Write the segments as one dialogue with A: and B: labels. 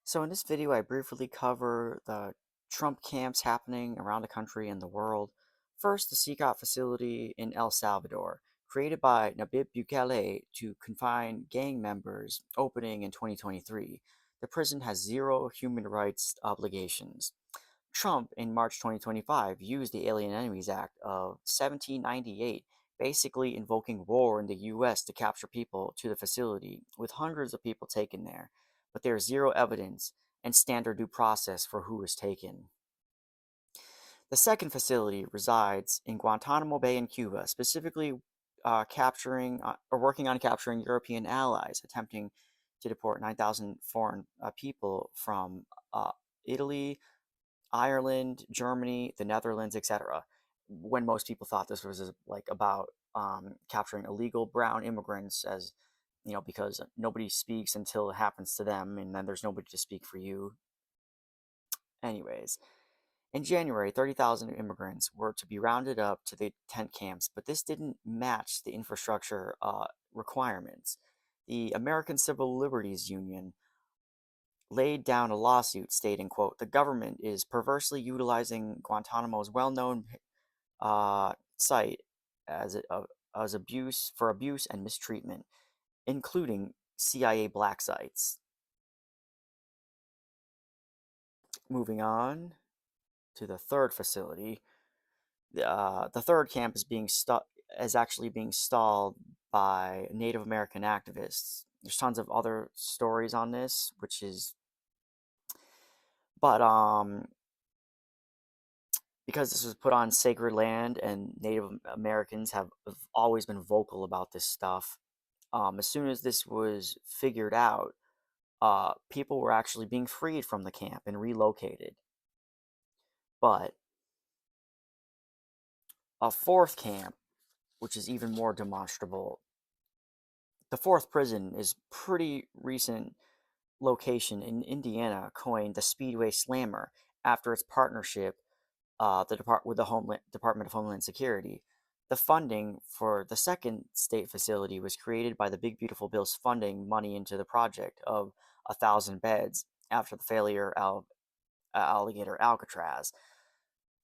A: So in this video, I briefly cover the Trump camps happening around the country and the world. First, the CECOT facility in El Salvador, created by Nayib Bukele to confine gang members, opening in 2023. The prison has zero human rights obligations. Trump, in March 2025, used the Alien Enemies Act of 1798, basically invoking war in the US to capture people to the facility, with hundreds of people taken there. But there is zero evidence and standard due process for who is taken. The second facility resides in Guantanamo Bay in Cuba, specifically capturing or working on capturing European allies, attempting to deport 9,000 foreign people from Italy, Ireland, Germany, the Netherlands, etc. When most people thought this was like about capturing illegal brown immigrants, as because nobody speaks until it happens to them, and then there's nobody to speak for you. Anyways, in January, 30,000 immigrants were to be rounded up to the tent camps, but this didn't match the infrastructure requirements. The American Civil Liberties Union laid down a lawsuit stating, quote, the government is perversely utilizing Guantanamo's well-known site as, as abuse for abuse and mistreatment, including CIA black sites. Moving on to the third facility, the third camp is actually being stalled by Native American activists. There's tons of other stories on this, but because this was put on sacred land and Native Americans have always been vocal about this stuff. As soon as this was figured out, people were actually being freed from the camp and relocated. But a fourth camp, which is even more demonstrable, the fourth prison is pretty recent location in Indiana, coined the Speedway Slammer after its partnership with the Department of Homeland Security. The funding for the second state facility was created by the Big Beautiful Bill's funding money into the project of 1,000 beds after the failure of Alligator Alcatraz.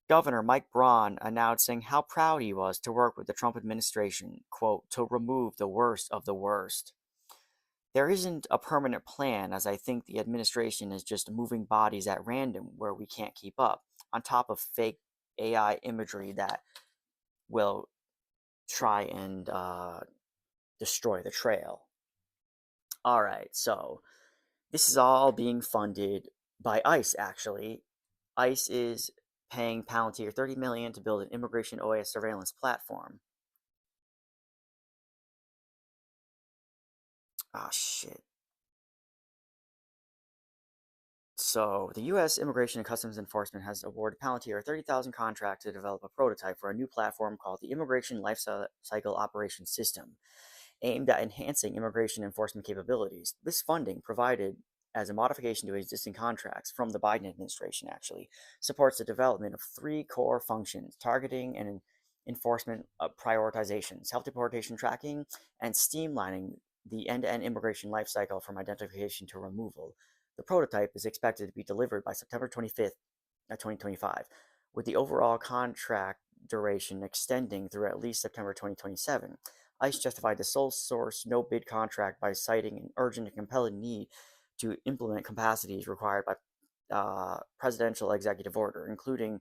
A: Governor Mike Braun announcing how proud he was to work with the Trump administration, quote, to remove the worst of the worst. There isn't a permanent plan, as I think the administration is just moving bodies at random where we can't keep up, on top of fake AI imagery that will try and destroy the trail. All right, so this is all being funded by ICE, actually. ICE is paying Palantir $30 million to build an immigration OAS surveillance platform. Ah, shit. So, the U.S. Immigration and Customs Enforcement has awarded Palantir a $30,000 contract to develop a prototype for a new platform called the Immigration Lifecycle Operations System, aimed at enhancing immigration enforcement capabilities. This funding, provided as a modification to existing contracts from the Biden administration, actually supports the development of three core functions: targeting and enforcement prioritization, self-deportation tracking, and streamlining the end-to-end immigration lifecycle from identification to removal. The prototype is expected to be delivered by September 25th, 2025, with the overall contract duration extending through at least September 2027. ICE justified the sole source no bid contract by citing an urgent and compelling need to implement capacities required by presidential executive order, including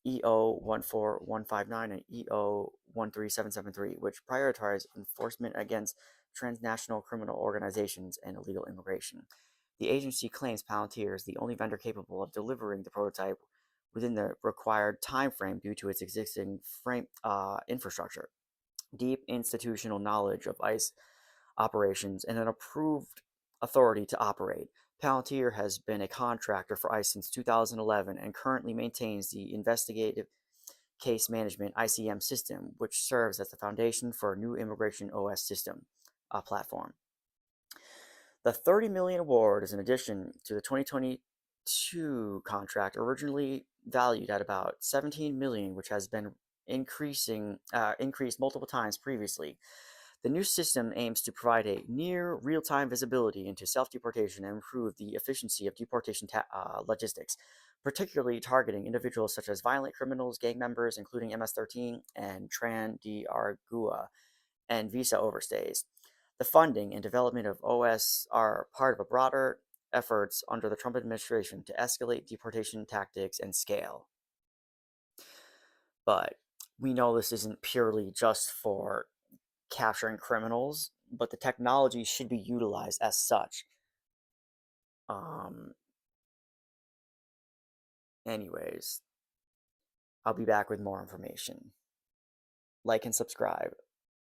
A: EO 14159 and EO 13773, which prioritize enforcement against transnational criminal organizations and illegal immigration. The agency claims Palantir is the only vendor capable of delivering the prototype within the required time frame due to its existing infrastructure, deep institutional knowledge of ICE operations, and an approved authority to operate. Palantir has been a contractor for ICE since 2011 and currently maintains the investigative case management ICM system, which serves as the foundation for a new immigration OS system platform. The $30 million award is in addition to the 2022 contract, originally valued at about $17 million, which has been increased multiple times previously. The new system aims to provide a near real-time visibility into self-deportation and improve the efficiency of deportation logistics, particularly targeting individuals such as violent criminals, gang members, including MS-13 and Tran de Argua, and visa overstays. The funding and development of OS are part of a broader efforts under the Trump administration to escalate deportation tactics and scale. But we know this isn't purely just for capturing criminals, but the technology should be utilized as such. Um, anyways, I'll be back with more information. Like and subscribe.